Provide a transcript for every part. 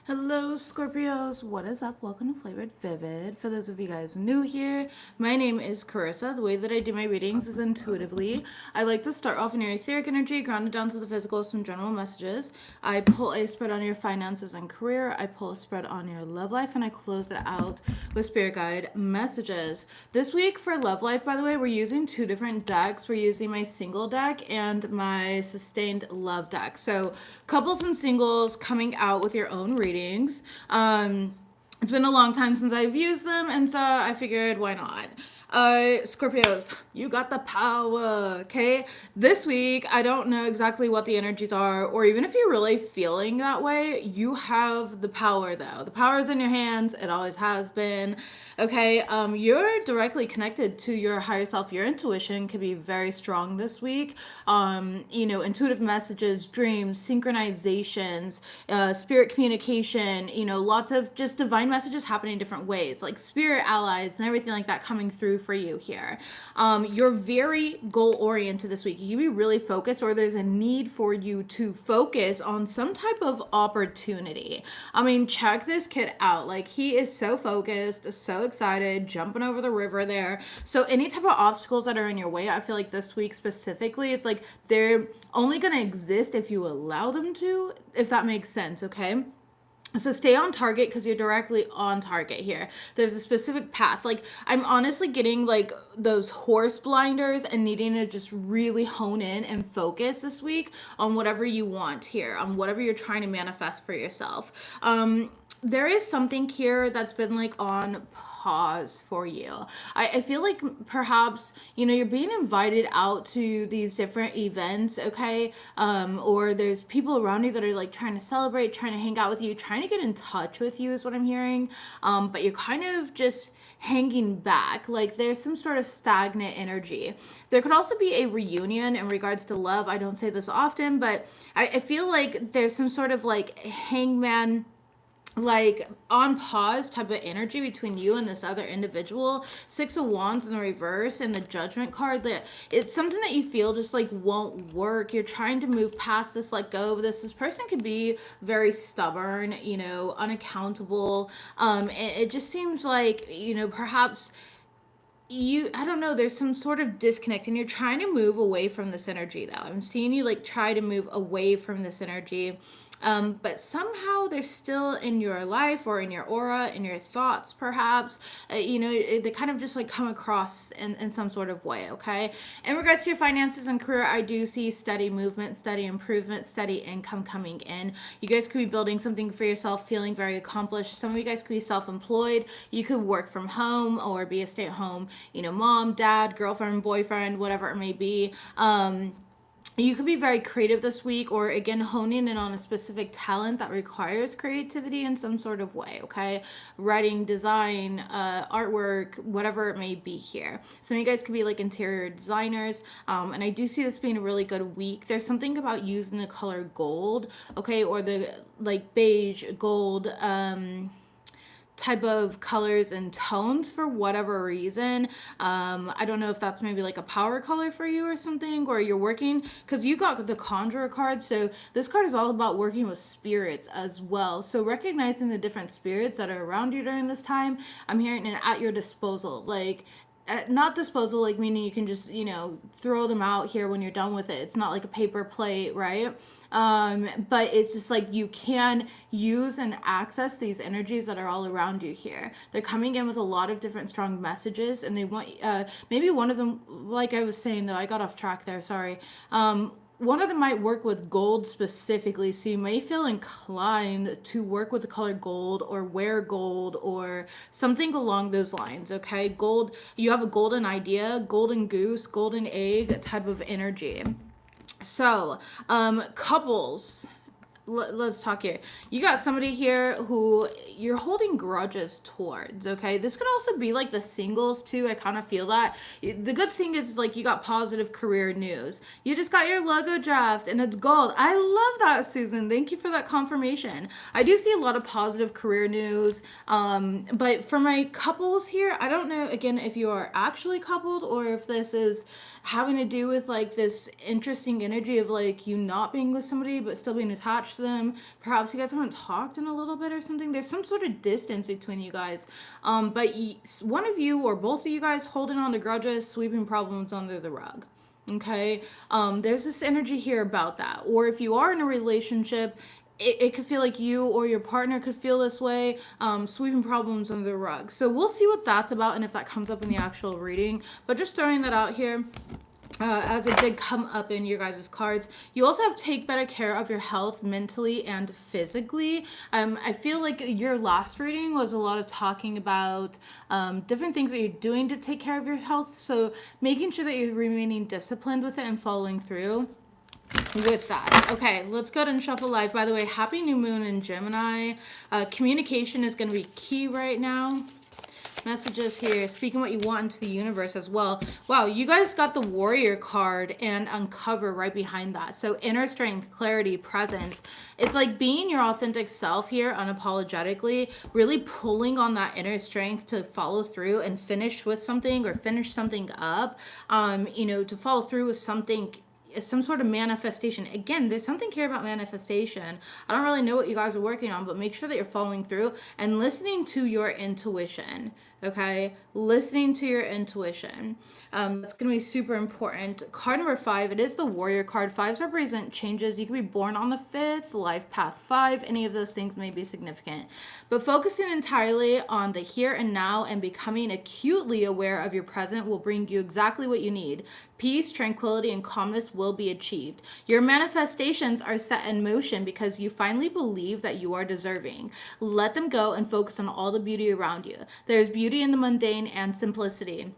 Hello, Scorpios. What is up? Welcome to Flavored Vivid. For those of you guys new here, my name is Carissa. The way that I do my readings is intuitively. I like to start off in your etheric energy, grounded down to the physical, some general messages. I pull a spread on your finances and career. I pull a spread on your love life, and I close it out with spirit guide messages. This week for love life, by the way, we're using two different decks. We're using my single deck and my sustained love deck. So couples and singles coming out with your own reading. It's been a long time since I've used them, and so I figured why not. Scorpios, you got the power, okay? This week, I don't know exactly what the energies are, or even if you're really feeling that way, you have the power though. The power is in your hands, it always has been, okay? You're directly connected to your higher self. Your intuition could be very strong this week. Intuitive messages, dreams, synchronizations, spirit communication, lots of just divine messages happening in different ways, like spirit allies and everything like that coming through for you here. You're very goal oriented this week. You can be really focused, or there's a need for you to focus on some type of opportunity. I mean, check this kid out. Like, he is so focused, so excited, jumping over the river there. So any type of obstacles that are in your way, I feel like this week specifically, it's like they're only going to exist if you allow them to, if that makes sense, okay? So stay on target because you're directly on target here. There's a specific path. Like, I'm honestly getting like those horse blinders and needing to just really hone in and focus this week on whatever you want here, on whatever you're trying to manifest for yourself. There is something here that's been like on pause for you. I feel like perhaps, you're being invited out to these different events, okay? Or there's people around you that are like trying to celebrate, trying to hang out with you, trying to get in touch with you is what I'm hearing. But you're kind of just hanging back. Like, there's some sort of stagnant energy. There could also be a reunion in regards to love. I don't say this often, but I feel like there's some sort of like hangman, like on pause type of energy between you and this other individual. Six of Wands in the reverse and the Judgment card, that it's something that you feel just like won't work. You're trying to move past this, let go of this. This person could be very stubborn, unaccountable. It just seems like, perhaps I don't know, there's some sort of disconnect and you're trying to move away from this energy though. I'm seeing you like try to move away from this energy. But somehow they're still in your life or in your aura, in your thoughts, perhaps. They kind of just like come across in some sort of way, okay? In regards to your finances and career, I do see steady movement, steady improvement, steady income coming in. You guys could be building something for yourself, feeling very accomplished. Some of you guys could be self-employed. You could work from home or be a stay-at-home, mom, dad, girlfriend, boyfriend, whatever it may be. You could be very creative this week, or again, honing in on a specific talent that requires creativity in some sort of way, okay? Writing, design, artwork, whatever it may be here. Some of you guys could be like interior designers, and I do see this being a really good week. There's something about using the color gold, okay, or the like beige, gold, type of colors and tones for whatever reason. I don't know if that's maybe like a power color for you or something, or you're working, because you got the Conjurer card, so this card is all about working with spirits as well. So recognizing the different spirits that are around you during this time, I'm hearing it at your disposal. Like, not disposal, like meaning you can just throw them out here when you're done with it. It's not like a paper plate, right? But it's just like you can use and access these energies that are all around you here. They're coming in with a lot of different strong messages, and they want maybe one of them, like I was saying though, I got off track there, sorry. One of them might work with gold specifically, so you may feel inclined to work with the color gold or wear gold or something along those lines, okay? Gold, you have a golden idea, golden goose, golden egg type of energy. So, couples, let's talk here. You got somebody here who you're holding grudges towards, okay? This could also be like the singles too. I kind of feel that. The good thing is like you got positive career news. You just got your logo draft and it's gold. I love that, Susan. Thank you for that confirmation. I do see a lot of positive career news. But for my couples here, I don't know, again, if you are actually coupled or if this is having to do with like this interesting energy of like you not being with somebody but still being attached. them. Perhaps you guys haven't talked in a little bit or something. There's some sort of distance between you guys. But one of you or both of you guys holding on to grudges, sweeping problems under the rug. Okay, there's this energy here about that. Or if you are in a relationship, it could feel like you or your partner could feel this way, sweeping problems under the rug. So we'll see what that's about and if that comes up in the actual reading. But just throwing that out here. As it did come up in your guys' cards, you also have to take better care of your health mentally and physically. I feel like your last reading was a lot of talking about different things that you're doing to take care of your health. So making sure that you're remaining disciplined with it and following through with that. Okay, let's go ahead and shuffle live. By the way, happy new moon in Gemini. Communication is going to be key right now. Messages here, speaking what you want into the universe as well. Wow, you guys got the warrior card and uncover right behind that. So inner strength, clarity, presence. It's like being your authentic self here unapologetically, really pulling on that inner strength to follow through and finish with something or finish something up. To follow through with something, some sort of manifestation. Again, there's something here about manifestation. I don't really know what you guys are working on, but make sure that you're following through and listening to your intuition. Okay, listening to your intuition. That's going to be super important. Card number 5, it is the warrior card. 5s represent changes. You can be born on the 5th, life path 5. Any of those things may be significant. But focusing entirely on the here and now and becoming acutely aware of your present will bring you exactly what you need. Peace, tranquility, and calmness will be achieved. Your manifestations are set in motion because you finally believe that you are deserving. Let them go and focus on all the beauty around you. There's beauty in the mundane and simplicity.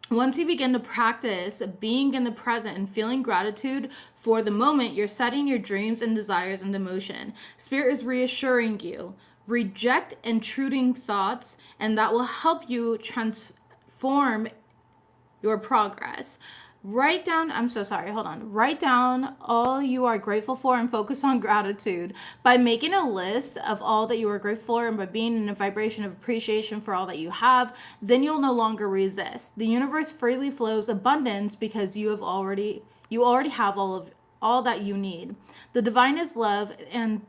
Once you begin to practice being in the present and feeling gratitude for the moment, you're setting your dreams and desires into motion. Spirit is reassuring you. Reject intruding thoughts, and that will help you transform your progress. Write down all you are grateful for and focus on gratitude. By making a list of all that you are grateful for and by being in a vibration of appreciation for all that you have, then you'll no longer resist. The universe freely flows abundance because you already have all that you need. The divine is love, and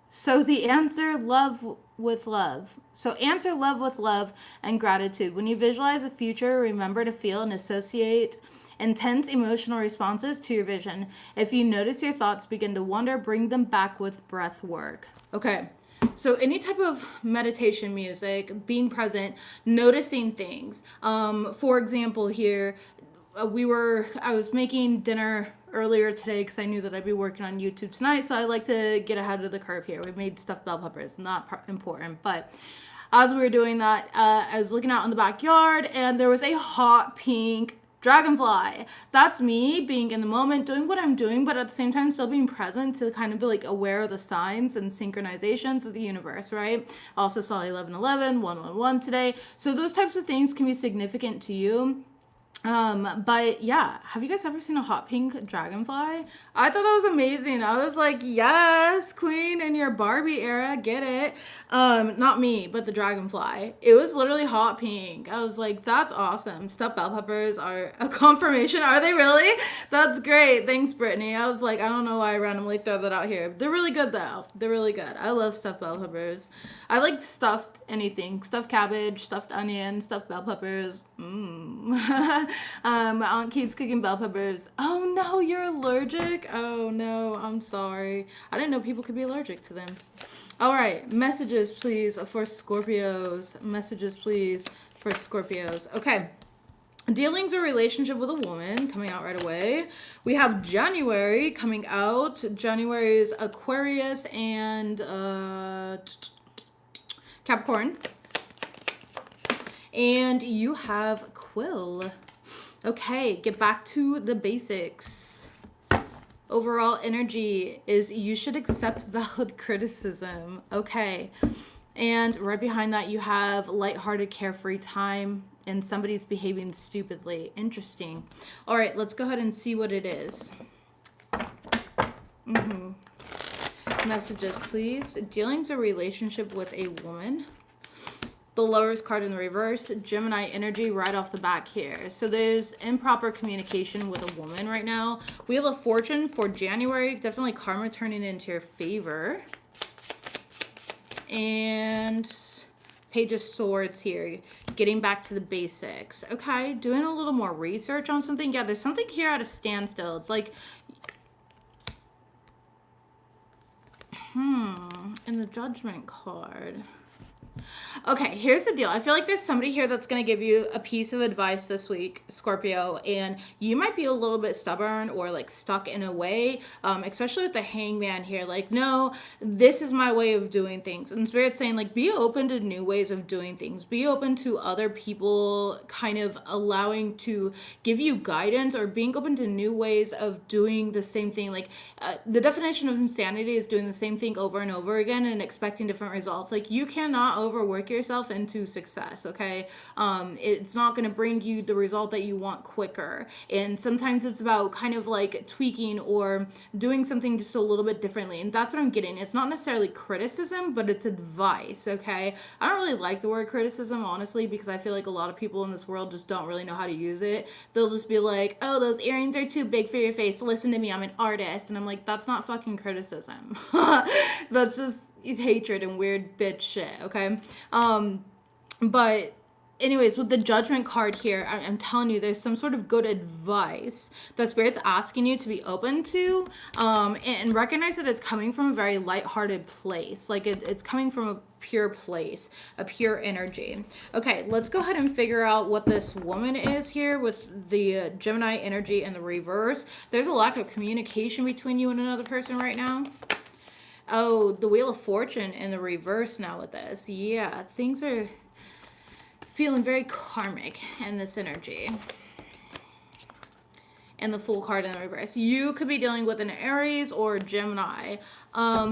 so the answer love with love. So answer love with love and gratitude. When you visualize a future, remember to feel and associate intense emotional responses to your vision. If you notice your thoughts begin to wander, bring them back with breath work. Okay. So any type of meditation music, being present, noticing things. For example, here, I was making dinner earlier today because I knew that I'd be working on YouTube tonight, so I like to get ahead of the curve here. We made stuffed bell peppers, not important, but as we were doing that, I was looking out in the backyard and there was a hot pink dragonfly. That's me being in the moment, doing what I'm doing, but at the same time still being present to kind of be like aware of the signs and synchronizations of the universe, right? Also saw 1111, 111 today. So those types of things can be significant to you. But yeah, have you guys ever seen a hot pink dragonfly? I thought that was amazing. I was like, yes, queen in your Barbie era, get it. Not me, but the dragonfly. It was literally hot pink. I was like, that's awesome. Stuffed bell peppers are a confirmation. Are they really? That's great. Thanks, Brittany. I was like, I don't know why I randomly throw that out here. They're really good though. They're really good. I love stuffed bell peppers. I like stuffed anything. Stuffed cabbage, stuffed onion, stuffed bell peppers. My aunt keeps cooking bell peppers. Oh no, you're allergic? Oh no, I'm sorry. I didn't know people could be allergic to them. All right, messages please for Scorpios. Messages please for Scorpios. Okay. Dealings or relationship with a woman coming out right away. We have January coming out. January is Aquarius and Capricorn. And you have Quill. Okay, get back to the basics. Overall energy is you should accept valid criticism. Okay. And right behind that you have lighthearted, carefree time and somebody's behaving stupidly. Interesting. All right, let's go ahead and see what it is. Messages, please. Dealings or relationship with a woman. The Lovers card in the reverse, Gemini energy right off the back here. So there's improper communication with a woman right now. Wheel of Fortune for January, definitely karma turning into your favor. And Page of Swords here, getting back to the basics. Okay, doing a little more research on something. Yeah, there's something here at a standstill. It's like, in the Judgment card. Okay, here's the deal. I feel like there's somebody here that's going to give you a piece of advice this week, Scorpio, and you might be a little bit stubborn or like stuck in a way, especially with the Hangman here. Like, no, this is my way of doing things. And Spirit's saying, like, be open to new ways of doing things. Be open to other people kind of allowing to give you guidance, or being open to new ways of doing the same thing. Like, the definition of insanity is doing the same thing over and over again and expecting different results. Like, you cannot overwork yourself into success, okay? It's not going to bring you the result that you want quicker. And sometimes it's about kind of like tweaking or doing something just a little bit differently. And that's what I'm getting. It's not necessarily criticism, but it's advice, okay? I don't really like the word criticism, honestly, because I feel like a lot of people in this world just don't really know how to use it. They'll just be like, oh, those earrings are too big for your face. Listen to me, I'm an artist. And I'm like, that's not fucking criticism. That's just hatred and weird bitch shit, okay? But anyways, with the Judgment card here, I'm telling you, there's some sort of good advice that Spirit's asking you to be open to, and recognize that it's coming from a very lighthearted place. Like, it's coming from a pure place, a pure energy. Okay, let's go ahead and figure out what this woman is here with the Gemini energy in the reverse. There's a lack of communication between you and another person right now. Oh, the Wheel of Fortune in the reverse now with this. Yeah, things are feeling very karmic in this energy. And the Fool card in the reverse. You could be dealing with an Aries or Gemini.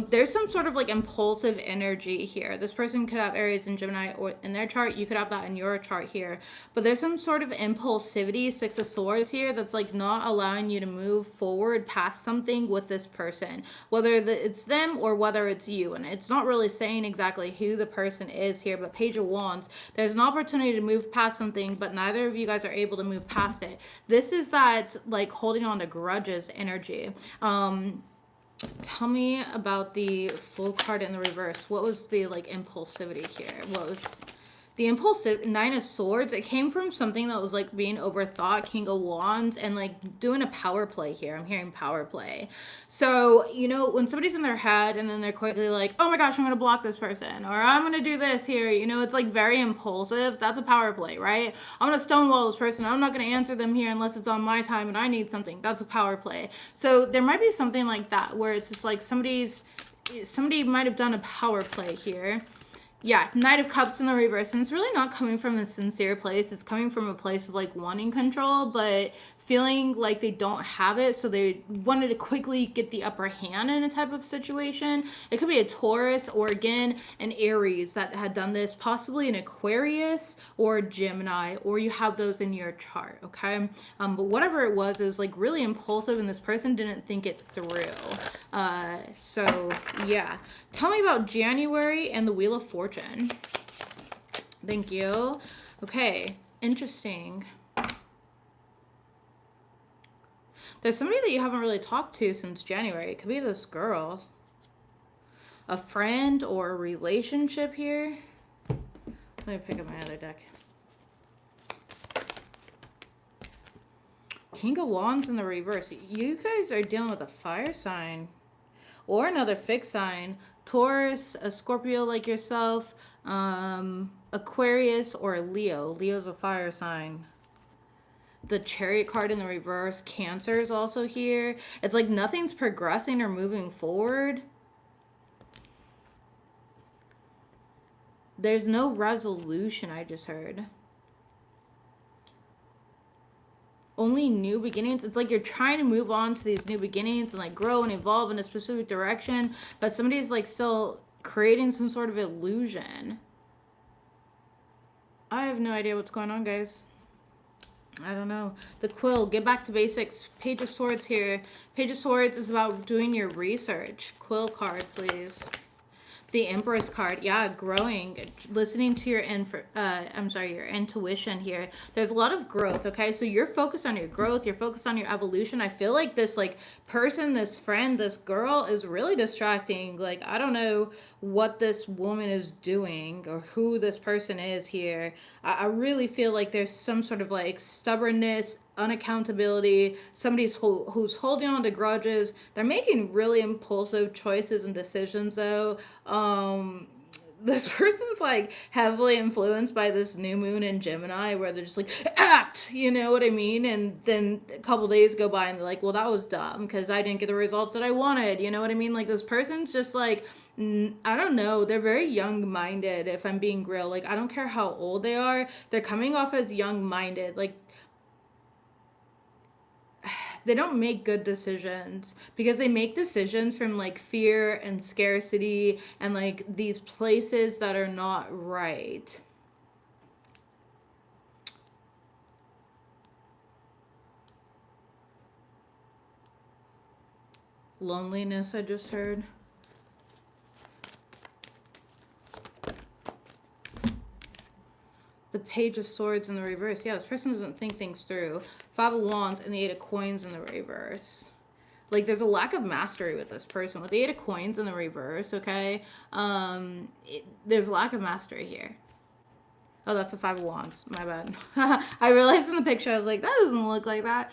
There's some sort of like impulsive energy here. This person could have Aries and Gemini or in their chart. You could have that in your chart here. But there's some sort of impulsivity, Six of Swords here, that's like not allowing you to move forward past something with this person. Whether it's them or whether it's you. And it's not really saying exactly who the person is here. But Page of Wands, there's an opportunity to move past something, but neither of you guys are able to move past it. This is that like holding on to grudges energy. Tell me about the Fool card in the reverse. What was the like impulsivity here? What was the impulsive Nine of Swords? It came from something that was like being overthought, King of Wands, and like doing a power play here. I'm hearing power play. So, you know, when somebody's in their head and then they're quickly like, oh my gosh, I'm going to block this person, or I'm going to do this here, you know, it's like very impulsive. That's a power play, right? I'm going to stonewall this person. I'm not going to answer them here unless it's on my time and I need something. That's a power play. So there might be something like that where it's just like somebody might have done a power play here. Yeah, Knight of Cups in the reverse, and it's really not coming from a sincere place. It's coming from a place of like wanting control, but feeling like they don't have it, so they wanted to quickly get the upper hand in a type of situation. It could be a Taurus or, again, an Aries that had done this, possibly an Aquarius or a Gemini, or you have those in your chart, okay? But whatever it was like really impulsive, and this person didn't think it through. So, yeah. Tell me about January and the Wheel of Fortune. Thank you. Okay, interesting. There's somebody that you haven't really talked to since January. It could be this girl. A friend or a relationship here. Let me pick up my other deck. King of Wands in the reverse. You guys are dealing with a fire sign. Or another fixed sign. Taurus, a Scorpio like yourself. Aquarius or a Leo. Leo's a fire sign. The Chariot card in the reverse. Cancer is also here. It's like nothing's progressing or moving forward. There's no resolution, I just heard. Only new beginnings. It's like you're trying to move on to these new beginnings and like grow and evolve in a specific direction, but somebody's like still creating some sort of illusion. I have no idea what's going on, guys. I don't know. The Quill, get back to basics. Page of Swords here. Page of Swords is about doing your research. Quill card, please. The Empress card, yeah, growing, listening to your your intuition here. There's a lot of growth, okay? So you're focused on your growth, you're focused on your evolution. I feel like this like person, this friend, this girl is really distracting. Like I don't know what this woman is doing or who this person is here. I really feel like there's some sort of like stubbornness, unaccountability, somebody's who's holding on to grudges. They're making really impulsive choices and decisions though. This person's like heavily influenced by this new moon in Gemini where they're just like act, you know what I mean? And then a couple days go by and they're like, well, that was dumb because I didn't get the results that I wanted, you know what I mean? Like this person's just like I don't know, they're very young minded if I'm being real. Like I don't care how old they are, they're coming off as young minded. Like they don't make good decisions because they make decisions from like fear and scarcity and like these places that are not right. Loneliness, I just heard. The Page of Swords in the reverse. Yeah, this person doesn't think things through. Five of Wands and the Eight of Coins in the reverse. Like, there's a lack of mastery with this person. With the Eight of Coins in the reverse, okay? There's a lack of mastery here. Oh, that's the Five of Wands. My bad. I realized in the picture, I was like, that doesn't look like that.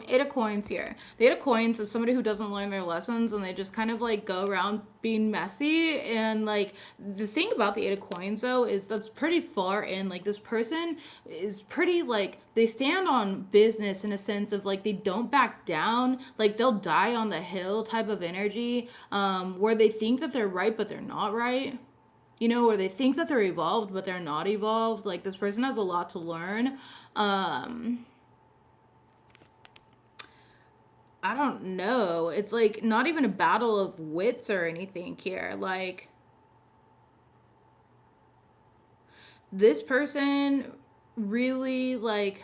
Eight of Coins here. The Eight of Coins is somebody who doesn't learn their lessons and they just kind of like go around being messy. And like the thing about the Eight of Coins though is that's pretty far in. Like this person is pretty like they stand on business in a sense of like they don't back down. Like they'll die on the hill type of energy, where they think that they're right but they're not right. You know, or they think that they're evolved, but they're not evolved. Like, this person has a lot to learn. I don't know. It's, like, not even a battle of wits or anything here. Like, this person really, like...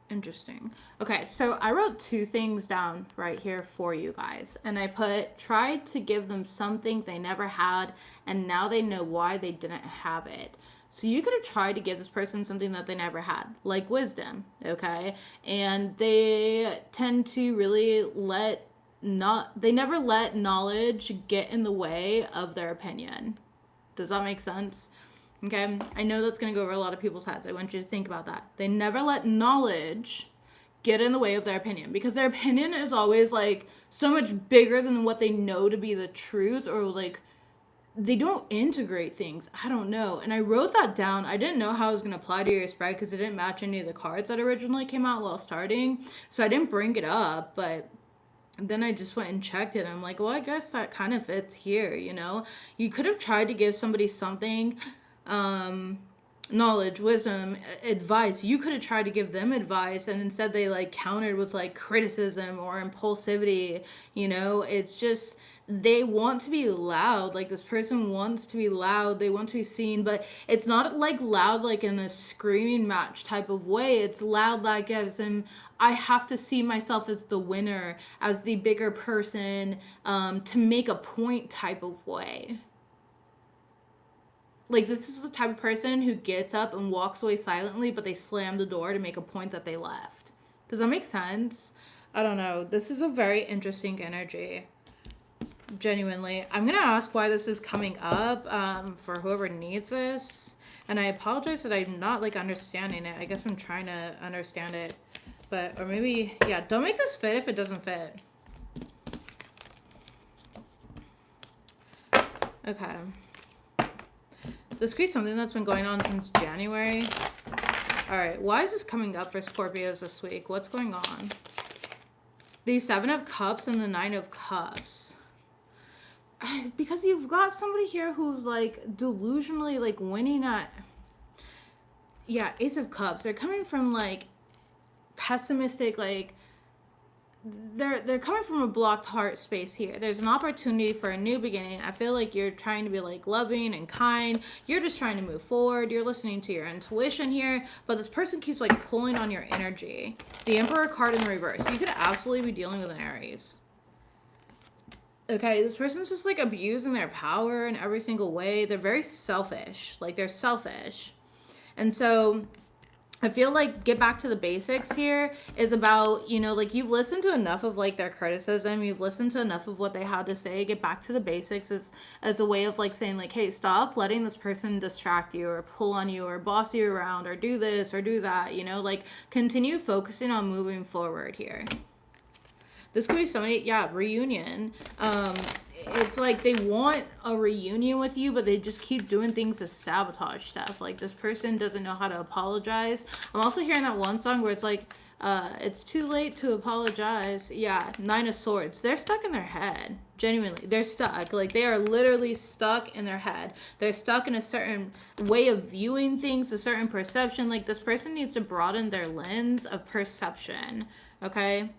Interesting. Okay, so I wrote two things down right here for you guys. And I put, tried to give them something they never had, and now they know why they didn't have it. So you could have tried to give this person something that they never had, like wisdom, okay? And they tend to really they never let knowledge get in the way of their opinion. Does that make sense? Okay, I know that's going to go over a lot of people's heads. I want you to think about that. They never let knowledge get in the way of their opinion because their opinion is always like so much bigger than what they know to be the truth, or like they don't integrate things. I don't know. And I wrote that down. I didn't know how it was going to apply to your spread because it didn't match any of the cards that originally came out while starting. So I didn't bring it up, but then I just went and checked it. And I'm like, well, I guess that kind of fits here, you know? You could have tried to give somebody something, knowledge, wisdom, advice. You could have tried to give them advice, and instead they like countered with like criticism or impulsivity. You know, it's just they want to be loud. Like this person wants to be loud. They want to be seen, but it's not like loud like in a screaming match type of way. It's loud like as in I have to see myself as the winner, as the bigger person, to make a point type of way. Like, this is the type of person who gets up and walks away silently, but they slam the door to make a point that they left. Does that make sense? I don't know. This is a very interesting energy. Genuinely. I'm going to ask why this is coming up for whoever needs this. And I apologize that I'm not, like, understanding it. I guess I'm trying to understand it. But, or maybe, yeah, don't make this fit if it doesn't fit. Okay. This could be something that's been going on since January. All right, why is this coming up for Scorpios this week? What's going on? The Seven of Cups and the Nine of Cups. Because you've got somebody here who's like delusionally like winning at... Yeah, Ace of Cups. They're coming from like pessimistic, like they're coming from a blocked heart space here. There's an opportunity for a new beginning. I feel like you're trying to be like loving and kind. You're just trying to move forward. You're listening to your intuition here, but this person keeps like pulling on your energy. The Emperor card in the reverse. You could absolutely be dealing with an Aries. Okay, this person's just like abusing their power in every single way. They're very selfish. Like they're selfish. And so I feel like get back to the basics here is about, you know, like you've listened to enough of like their criticism. You've listened to enough of what they had to say. Get back to the basics as a way of like saying like, hey, stop letting this person distract you or pull on you or boss you around or do this or do that, you know, like continue focusing on moving forward here. This could be somebody, yeah, reunion. It's like they want a reunion with you, but they just keep doing things to sabotage stuff. Like this person doesn't know how to apologize. I'm also hearing that one song where it's like, it's too late to apologize. Yeah, 9 of Swords. They're stuck in their head. Genuinely, they're stuck. Like they are literally stuck in their head. They're stuck in a certain way of viewing things, a certain perception. Like this person needs to broaden their lens of perception. Okay.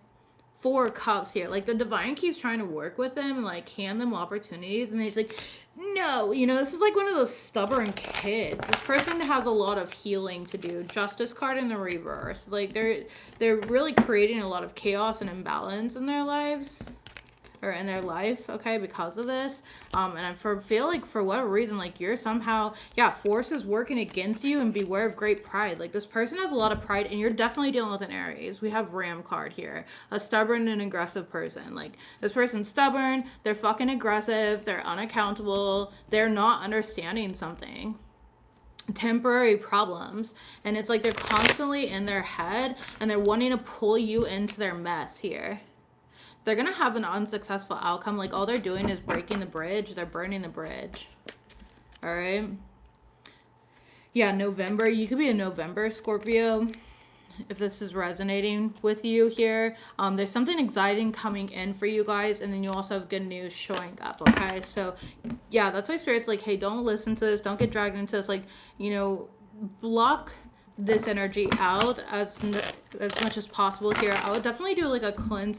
4 cups here. Like the divine keeps trying to work with them and like hand them opportunities, and they're just like, no, you know, this is like one of those stubborn kids. This person has a lot of healing to do. Justice card in the reverse. Like they're really creating a lot of chaos and imbalance in their lives. Or in their life, okay, because of this. And I feel like for whatever reason, like you're somehow, yeah, force is working against you, and beware of great pride. Like this person has a lot of pride, and you're definitely dealing with an Aries. We have Ram card here, a stubborn and aggressive person. Like this person's stubborn, they're fucking aggressive, they're unaccountable, they're not understanding something. Temporary problems, and it's like they're constantly in their head, and they're wanting to pull you into their mess here. They're going to have an unsuccessful outcome. Like all they're doing is breaking the bridge. They're burning the bridge. All right. Yeah, November. You could be a November Scorpio if this is resonating with you here. There's something exciting coming in for you guys, and then you also have good news showing up. Okay. So yeah, that's why Spirit's like, hey, don't listen to this. Don't get dragged into this. Like, you know, block this energy out as much as possible here. I would definitely do like a cleanse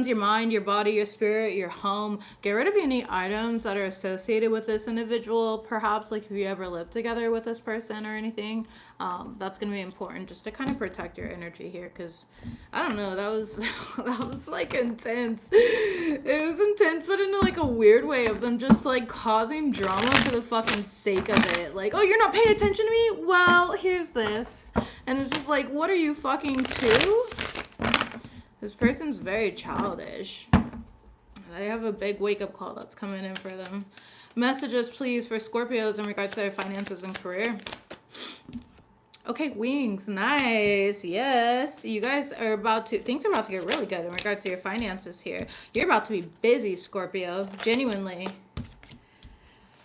your mind, your body, your spirit, your home. Get rid of any items that are associated with this individual. Perhaps like if you ever lived together with this person or anything, that's going to be important just to kind of protect your energy here, because I don't know, that was like intense. It was intense, but in like a weird way of them just like causing drama for the fucking sake of it. Like, oh, you're not paying attention to me? Well, here's this. And it's just like, what are you fucking to? This person's very childish. They have a big wake-up call that's coming in for them. Messages, please, for Scorpios in regards to their finances and career. Okay, wings. Nice. Yes. You guys are things are about to get really good in regards to your finances here. You're about to be busy, Scorpio. Genuinely.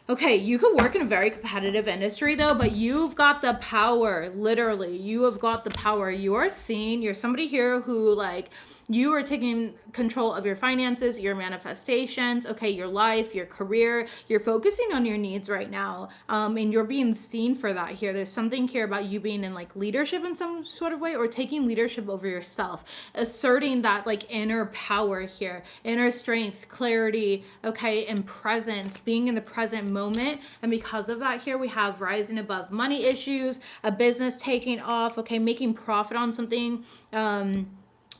Okay, you could work in a very competitive industry though, but you've got the power. Literally, you have got the power. You are seen. You're somebody here who like, you are taking control of your finances, your manifestations, okay, your life, your career. You're focusing on your needs right now, and you're being seen for that here. There's something here about you being in like leadership in some sort of way, or taking leadership over yourself, asserting that like inner power here, inner strength, clarity, okay, and presence, being in the present moment. And because of that here, we have rising above money issues, a business taking off, okay, making profit on something.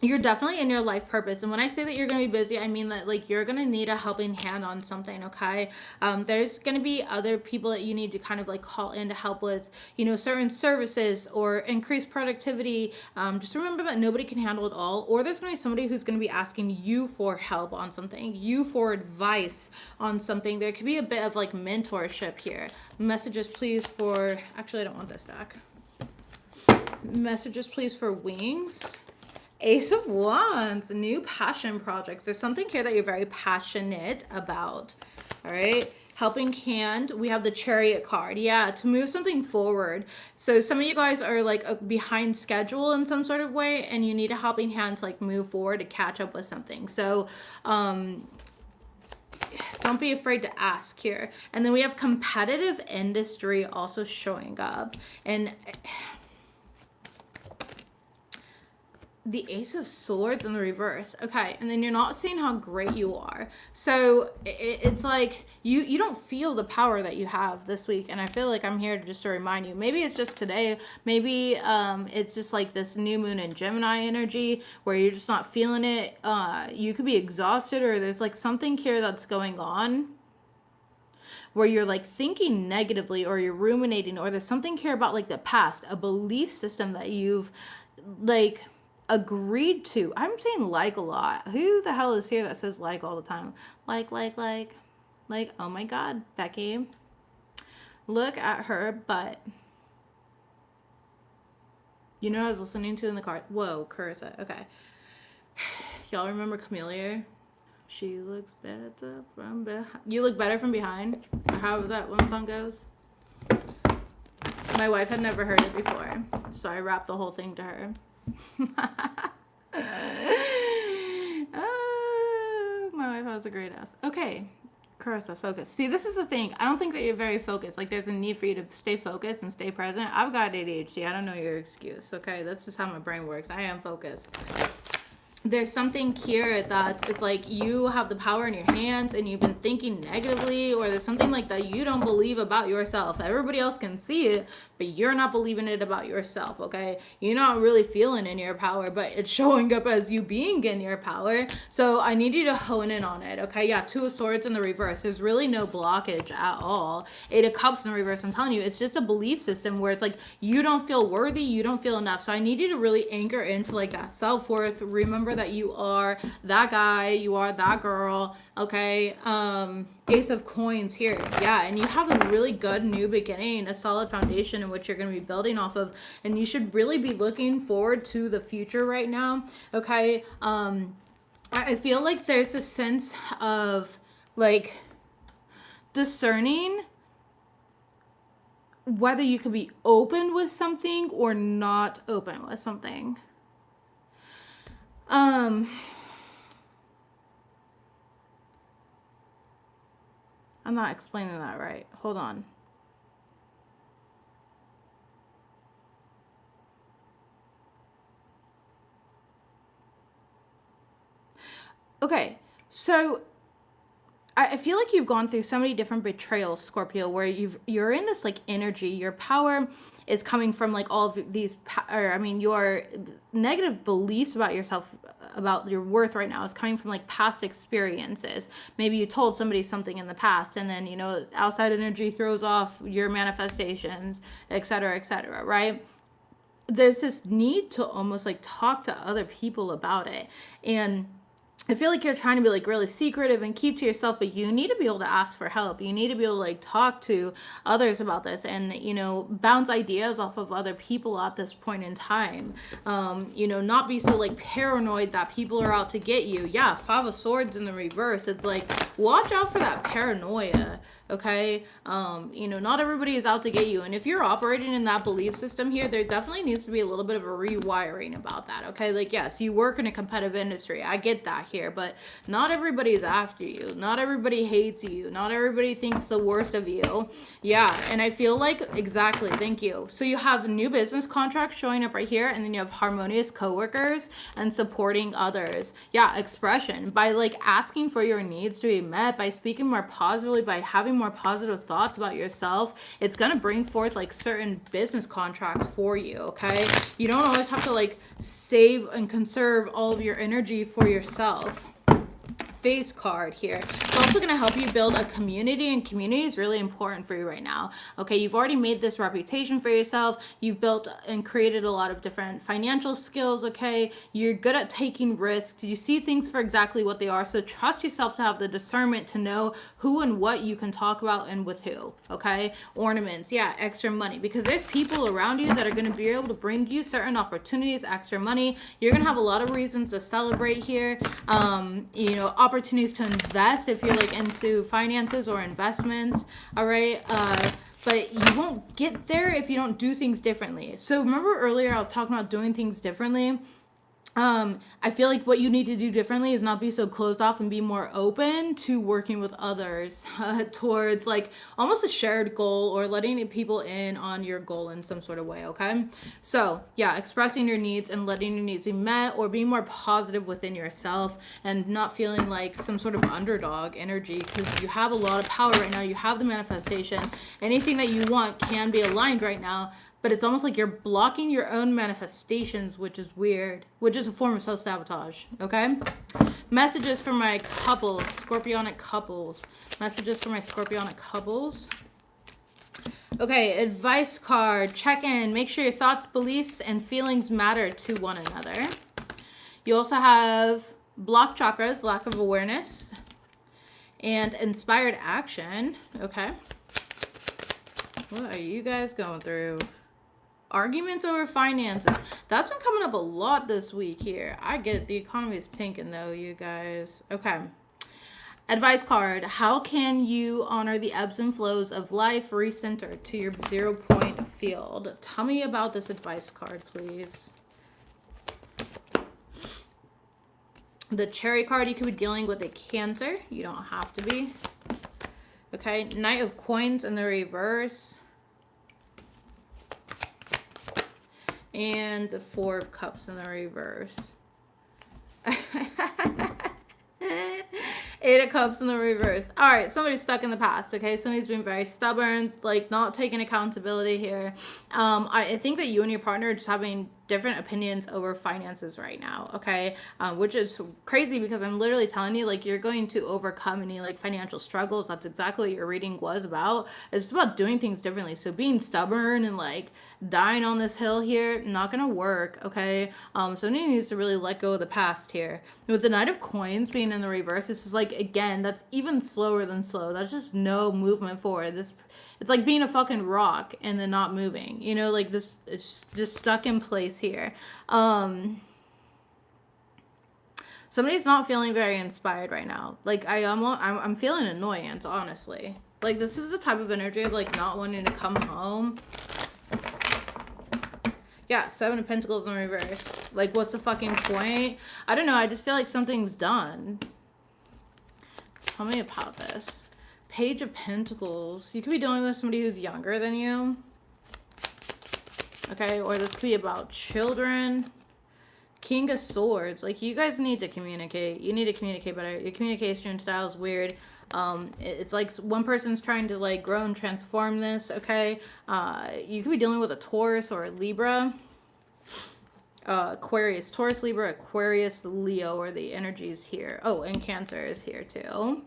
You're definitely in your life purpose. And when I say that you're going to be busy, I mean that like you're going to need a helping hand on something, okay? There's going to be other people that you need to kind of like call in to help with, you know, certain services or increase productivity. Just remember that nobody can handle it all. Or there's going to be somebody who's going to be asking you for help on something, you for advice on something. There could be a bit of like mentorship here. Messages, please, for... Actually, I don't want this deck. Messages, please, for wings. Ace of Wands, new passion projects. There's something here that you're very passionate about. All right. Helping hand. We have the Chariot card. Yeah, to move something forward. So some of you guys are like behind schedule in some sort of way, and you need a helping hand to like move forward to catch up with something. So, don't be afraid to ask here. And then we have competitive industry also showing up. And the Ace of Swords in the reverse. Okay, and then you're not seeing how great you are. So it's like you don't feel the power that you have this week, and I feel like I'm here just to remind you. Maybe it's just today. Maybe it's just like this new moon in Gemini energy where you're just not feeling it. You could be exhausted, or there's like something here that's going on where you're like thinking negatively, or you're ruminating, or there's something here about like the past, a belief system that you've like agreed to. I'm saying like a lot. Who the hell is here that says like all the time? Like, oh my God, Becky. Look at her butt. You know what I was listening to in the car? Whoa, Carissa. Okay. Y'all remember Camellia? She looks better from behind. You look better from behind. Or however that one song goes. My wife had never heard it before, so I rapped the whole thing to her. My wife has a great ass. Okay, Carissa, focus. See, this is the thing. I don't think that you're very focused. Like, there's a need for you to stay focused and stay present. I've got ADHD. I don't know your excuse, okay? That's just how my brain works. I am focused. There's something here that it's like you have the power in your hands and you've been thinking negatively, or there's something like that you don't believe about yourself. Everybody else can see it, but you're not believing it about yourself, okay? You're not really feeling in your power, but it's showing up as you being in your power. So I need you to hone in on it, okay? Yeah, Two of Swords in the reverse. There's really no blockage at all. Eight of Cups in the reverse. I'm telling you, it's just a belief system where it's like you don't feel worthy, you don't feel enough. So I need you to really anchor into like that self-worth. Remember that you are that guy, you are that girl, okay? Ace of Coins here. Yeah, and you have a really good new beginning, a solid foundation in which you're going to be building off of, and you should really be looking forward to the future right now, okay? I feel like there's a sense of like discerning whether you could be open with something or not open with something. I'm not explaining that right. Hold on. Okay, so I feel like you've gone through so many different betrayals, Scorpio, where you're in this like energy. Your power is coming from like all of these, your negative beliefs about yourself, about your worth right now is coming from like past experiences. Maybe you told somebody something in the past, and then outside energy throws off your manifestations, etc., right? There's this need to almost like talk to other people about it, and I feel like you're trying to be like really secretive and keep to yourself, but you need to be able to ask for help. You need to be able to like talk to others about this and, bounce ideas off of other people at this point in time. Not be so like paranoid that people are out to get you. Yeah, Five of Swords in the reverse. It's like, watch out for that paranoia. Okay. Not everybody is out to get you. And if you're operating in that belief system here, there definitely needs to be a little bit of a rewiring about that. Okay. Like, yes, you work in a competitive industry. I get that here, but not everybody is after you. Not everybody hates you. Not everybody thinks the worst of you. Yeah. And I feel like, exactly. Thank you. So you have new business contracts showing up right here. And then you have harmonious coworkers and supporting others. Yeah. Expression by like asking for your needs to be met, by speaking more positively, by having more positive thoughts about yourself. It's going to bring forth like certain business contracts for you, okay? You don't always have to like save and conserve all of your energy for yourself. Face card here. It's also going to help you build a community, and community is really important for you right now. Okay, you've already made this reputation for yourself. You've built and created a lot of different financial skills, okay? You're good at taking risks. You see things for exactly what they are, so trust yourself to have the discernment to know who and what you can talk about and with who, okay? Ornaments, yeah, extra money, because there's people around you that are going to be able to bring you certain opportunities, extra money. You're going to have a lot of reasons to celebrate here. Opportunities to invest if you're like into finances or investments, all right? But you won't get there if you don't do things differently. So remember earlier I was talking about doing things differently? I feel like what you need to do differently is not be so closed off and be more open to working with others towards like almost a shared goal or letting people in on your goal in some sort of way. Okay. So yeah, expressing your needs and letting your needs be met, or being more positive within yourself and not feeling like some sort of underdog energy, because you have a lot of power right now. You have the manifestation. Anything that you want can be aligned right now. But it's almost like you're blocking your own manifestations, which is weird, which is a form of self-sabotage, okay? Messages for my couples, Scorpionic couples. Messages for my Scorpionic couples. Okay, advice card, check in. Make sure your thoughts, beliefs, and feelings matter to one another. You also have blocked chakras, lack of awareness, and inspired action, okay? What are you guys going through? Arguments over finances. That's been coming up a lot this week here. I get it. The economy is tanking though, you guys. Okay. Advice card. How can you honor the ebbs and flows of life, recenter to your 0 point field? Tell me about this advice card, please. The cherry card, you could be dealing with a Cancer. You don't have to be. Okay. Knight of coins in the reverse. And the Four of Cups in the reverse. Eight of Cups in the reverse. All right, somebody's stuck in the past, okay? Somebody's been very stubborn, like not taking accountability here. I think that you and your partner are just having different opinions over finances right now, okay? Which is crazy because I'm literally telling you, like, you're going to overcome any, like, financial struggles. That's exactly what your reading was about. It's about doing things differently. So being stubborn and, like, dying on this hill here, not gonna work, okay? Somebody needs to really let go of the past here. With the Knight of Coins being in the reverse, this is like, again, that's even slower than slow. That's just no movement forward. It's like being a fucking rock and then not moving. You know, like this is just stuck in place here. Somebody's not feeling very inspired right now. Like I'm feeling annoyance, honestly. Like this is the type of energy of like not wanting to come home. Yeah, Seven of Pentacles in reverse. Like, what's the fucking point? I don't know. I just feel like something's done. Tell me about this. Page of Pentacles. You could be dealing with somebody who's younger than you. Okay, or this could be about children. King of Swords. Like, you guys need to communicate. You need to communicate better. Your communication style is weird. It's like one person's trying to like grow and transform this, okay? You could be dealing with a Taurus or a Libra. Aquarius, Taurus, Libra, Aquarius, Leo are the energies here. Oh, and Cancer is here too.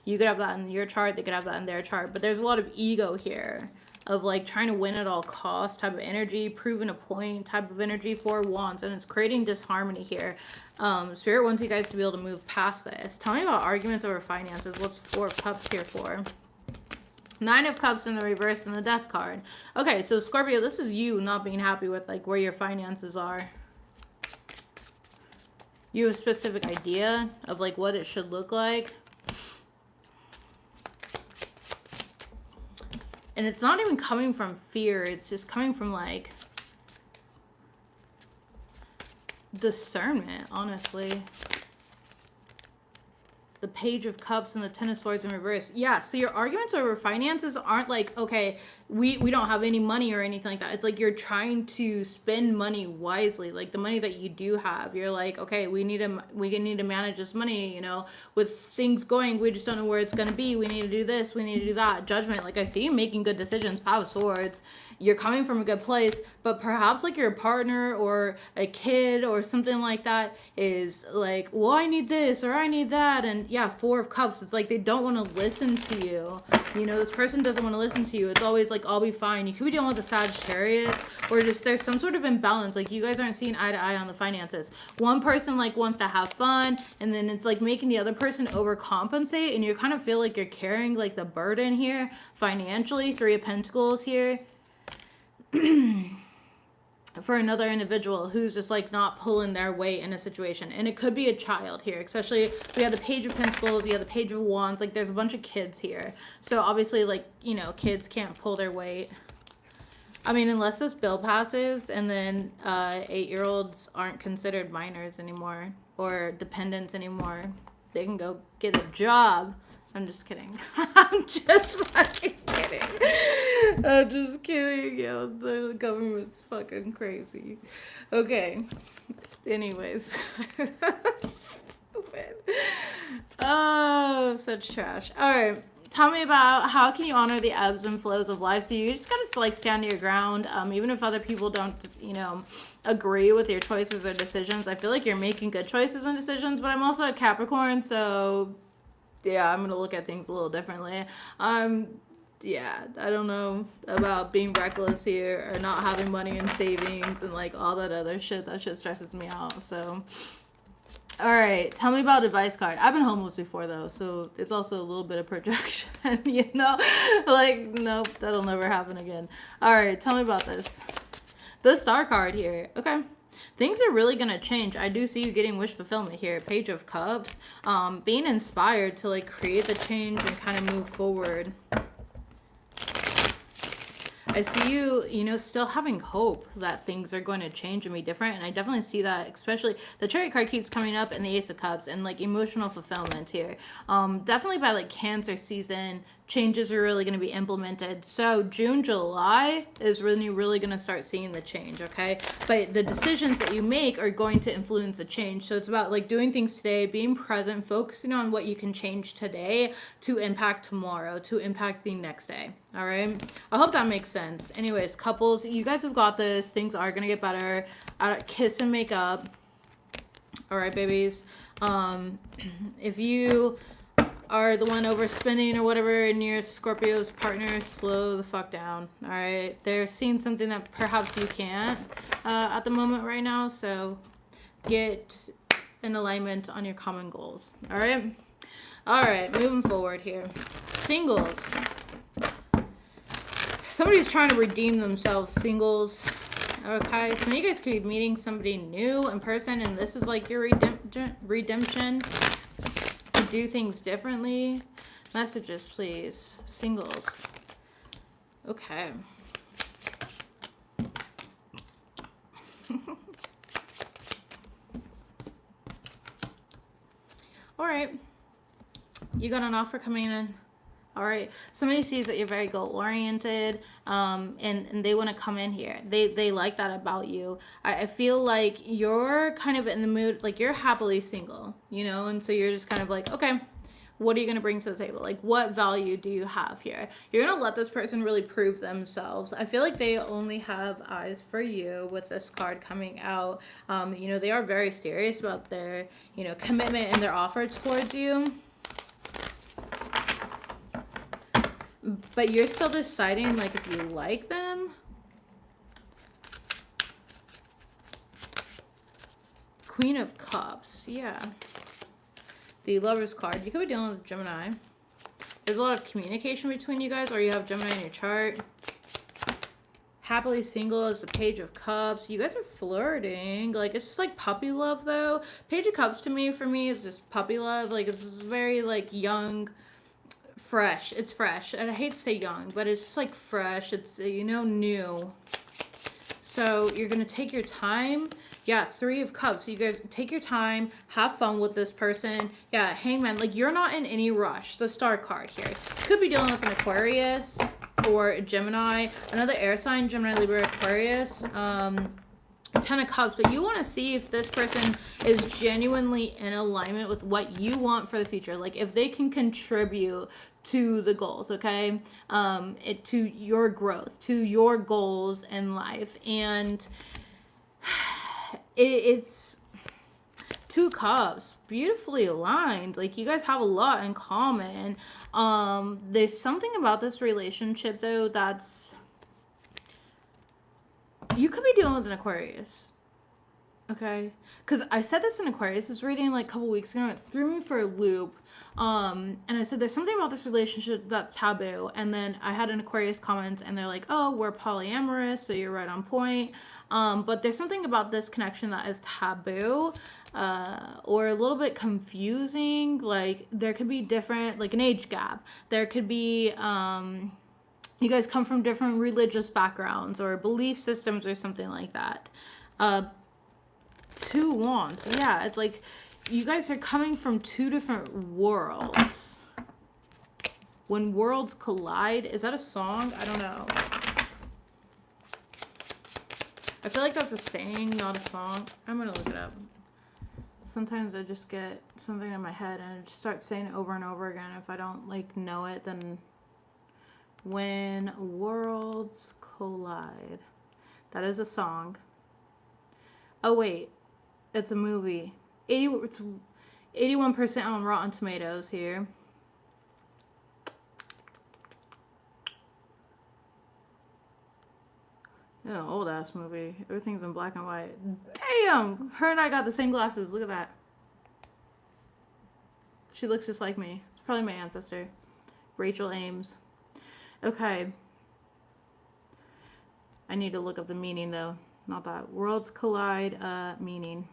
You could have that in your chart, they could have that in their chart, but there's a lot of ego here of like trying to win at all costs type of energy, proving a point type of energy, Four of Wands, and it's creating disharmony here. Spirit wants you guys to be able to move past this. Tell me about arguments over finances. What's Four of Cups here for? Nine of Cups in the reverse and the Death card. Okay, so Scorpio, this is you not being happy with like where your finances are. You have a specific idea of like what it should look like. And it's not even coming from fear. It's just coming from like discernment, honestly. The Page of Cups and the Ten of Swords in reverse. Yeah, so your arguments over finances aren't like, okay, we don't have any money or anything like that. It's like you're trying to spend money wisely. Like the money that you do have, you're like, okay, we need to manage this money, you know, with things going, we just don't know where it's going to be. We need to do this, we need to do that. Judgment, like I see you making good decisions. Five of Swords. You're coming from a good place, but perhaps like your partner or a kid or something like that is like, well, I need this or I need that. And yeah, Four of Cups. It's like they don't want to listen to you. You know, this person doesn't want to listen to you. It's always like, I'll be fine. You could be dealing with a Sagittarius, or just there's some sort of imbalance. Like you guys aren't seeing eye to eye on the finances. One person like wants to have fun, and then it's like making the other person overcompensate, and you kind of feel like you're carrying like the burden here financially. Three of Pentacles here. For another individual who's just like not pulling their weight in a situation. And it could be a child here, especially we have the Page of Pentacles, you have the Page of Wands, like there's a bunch of kids here. So obviously like, you know, kids can't pull their weight. I mean, unless this bill passes and then 8-year-olds aren't considered minors anymore or dependents anymore, they can go get a job. I'm just kidding. I'm just fucking kidding. I'm just kidding. Yo, the government's fucking crazy. Okay. Anyways. Stupid. Oh, such trash. All right. Tell me about how can you honor the ebbs and flows of life. So you just gotta like stand your ground, even if other people don't, agree with your choices or decisions. I feel like you're making good choices and decisions, but I'm also a Capricorn, so yeah, I'm gonna look at things a little differently. Yeah, I don't know about being reckless here or not having money in savings and like all that other shit. That shit stresses me out. So all right, tell me about advice card. I've been homeless before though, so it's also a little bit of projection, Like, nope, that'll never happen again. All right, tell me about this. The star card here. Okay. Things are really gonna change. I do see you getting wish fulfillment here. Page of Cups. Being inspired to like create the change and kind of move forward. I see you, still having hope that things are going to change and be different. And I definitely see that, especially the Chariot card keeps coming up and the Ace of Cups and like emotional fulfillment here. Definitely by like Cancer season, changes are really going to be implemented. So June, July is when you're really going to start seeing the change, okay? But the decisions that you make are going to influence the change. So it's about like doing things today, being present, focusing on what you can change today to impact tomorrow, to impact the next day. All right. I hope that makes sense. Anyways, couples, you guys have got this. Things are going to get better. Kiss and make up. All right, babies. If you are the one overspending or whatever and your Scorpio's partner, slow the fuck down. All right. They're seeing something that perhaps you can't at the moment right now. So get in alignment on your common goals. All right. All right. Moving forward here. Singles. Somebody's trying to redeem themselves, singles. Okay, so you guys could be meeting somebody new in person, and this is like your redemption. To do things differently. Messages, please. Singles. Okay. All right. You got an offer coming in. All right. Somebody sees that you're very goal oriented, and they want to come in here. They like that about you. I feel like you're kind of in the mood, like you're happily single, and so you're just kind of like, okay, what are you going to bring to the table? Like, what value do you have here? You're going to let this person really prove themselves. I feel like they only have eyes for you with this card coming out. They are very serious about their, commitment and their offer towards you. But you're still deciding, like, if you like them. Queen of Cups. Yeah. The Lover's card. You could be dealing with Gemini. There's a lot of communication between you guys, or you have Gemini in your chart. Happily single is the Page of Cups. You guys are flirting. Like, it's just like puppy love, though. Page of Cups, for me, is just puppy love. Like, it's just very, like, young... fresh. It's fresh. And I hate to say young, but it's just like fresh. It's, new. So you're going to take your time. Yeah, Three of Cups. You guys take your time. Have fun with this person. Yeah, Hangman. Like, you're not in any rush. The Star card here. Could be dealing with an Aquarius or a Gemini. Another air sign, Gemini, Libra, Aquarius. Ten of Cups, but you want to see if this person is genuinely in alignment with what you want for the future. Like, if they can contribute to the goals, okay? To your growth, to your goals in life. And it's Two Cups, beautifully aligned. Like, you guys have a lot in common. There's something about this relationship, though, that's... You could be dealing with an Aquarius, okay? Because I said this in Aquarius' reading like a couple weeks ago. It threw me for a loop. And I said, there's something about this relationship that's taboo. And then I had an Aquarius comment, and they're like, oh, we're polyamorous, so you're right on point. But there's something about this connection that is taboo, or a little bit confusing. Like, there could be different, like an age gap. There could be... You guys come from different religious backgrounds or belief systems or something like that. 2 wands. Yeah, it's like you guys are coming from 2 different worlds. When worlds collide, is that a song? I don't know. I feel like that's a saying, not a song. I'm gonna look it up. Sometimes I just get something in my head and I just start saying it over and over again. If I don't like know it, then when worlds collide. That is a song. Oh wait, it's a movie. It's 81% on Rotten Tomatoes here. Yeah, old ass movie. Everything's in black and white. Damn! Her and I got the same glasses. Look at that. She looks just like me. It's probably my ancestor. Rachel Ames. Okay. I need to look up the meaning though. Not that. Worlds collide, meaning.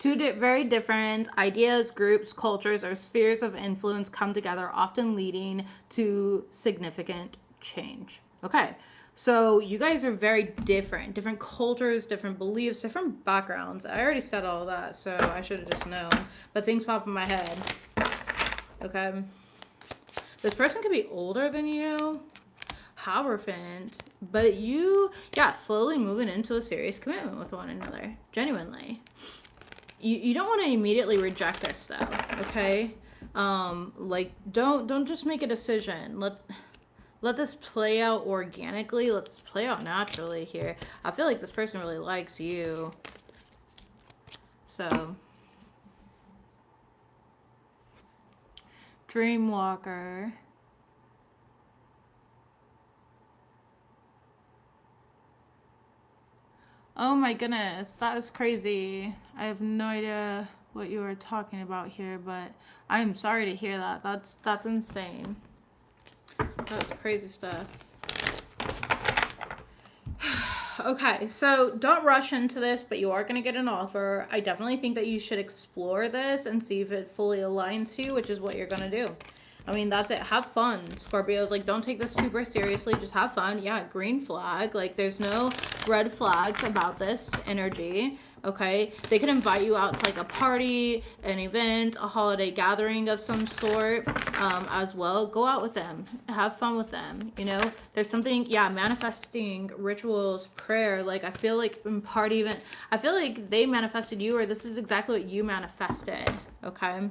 2 very different ideas, groups, cultures, or spheres of influence come together, often leading to significant change. Okay, so you guys are very different. Different cultures, different beliefs, different backgrounds. I already said all that, so I should have just known. But things pop in my head. Okay. This person could be older than you. Hierophant. But you, yeah, slowly moving into a serious commitment with one another. Genuinely. You don't want to immediately reject this though, okay? Like don't just make a decision. Let this play out organically. Let's play out naturally here. I feel like this person really likes you. So Dreamwalker. Oh my goodness, that is crazy. I have no idea what you were talking about here, but I'm sorry to hear that. That's insane. That's crazy stuff. Okay, so don't rush into this, but you are going to get an offer. I definitely think that you should explore this and see if it fully aligns to you, which is what you're going to do. I mean, that's it. Have fun, Scorpios. Like, don't take this super seriously. Just have fun. Yeah, green flag. Like, there's no red flags about this energy, okay? They could invite you out to, like, a party, an event, a holiday gathering of some sort as well. Go out with them. Have fun with them, you know? There's something, yeah, manifesting, rituals, prayer. Like, I feel like in party event, I feel like they manifested you, or this is exactly what you manifested, okay?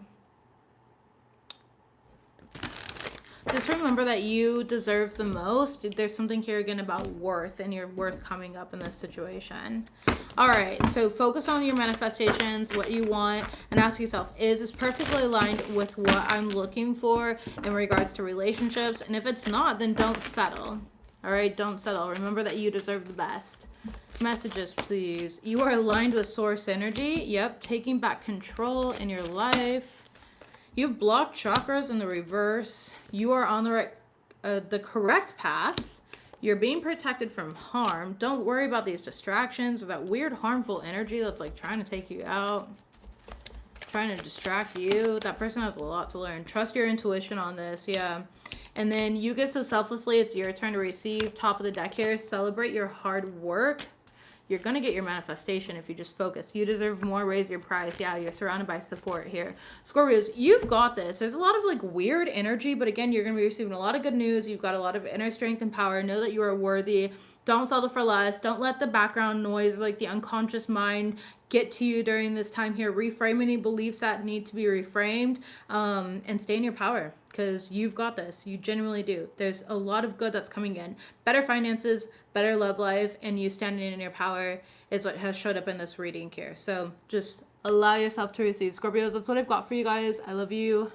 Just remember that you deserve the most. There's something here again about worth and your worth coming up in this situation. All right, so focus on your manifestations, what you want, and ask yourself, is this perfectly aligned with what I'm looking for in regards to relationships? And if it's not, then don't settle. All right, don't settle. Remember that you deserve the best. Messages, please. You are aligned with source energy. Yep, taking back control in your life. You've blocked chakras in the reverse. You are on the correct path. You're being protected from harm. Don't worry about these distractions or that weird harmful energy that's like trying to take you out, trying to distract you. That person has a lot to learn. Trust your intuition on this, yeah. And then you give so selflessly. It's your turn to receive. Top of the deck here. Celebrate your hard work. You're going to get your manifestation if you just focus. You deserve more. Raise your price. Yeah, you're surrounded by support here. Scorpios, you've got this. There's a lot of like weird energy, but again, you're going to be receiving a lot of good news. You've got a lot of inner strength and power. Know that you are worthy. Don't settle for less. Don't let the background noise, like the unconscious mind, get to you during this time here. Reframe any beliefs that need to be reframed, and stay in your power. Because you've got this. You genuinely do. There's a lot of good that's coming in. Better finances, better love life, and you standing in your power is what has showed up in this reading here. So just allow yourself to receive. Scorpios, that's what I've got for you guys. I love you.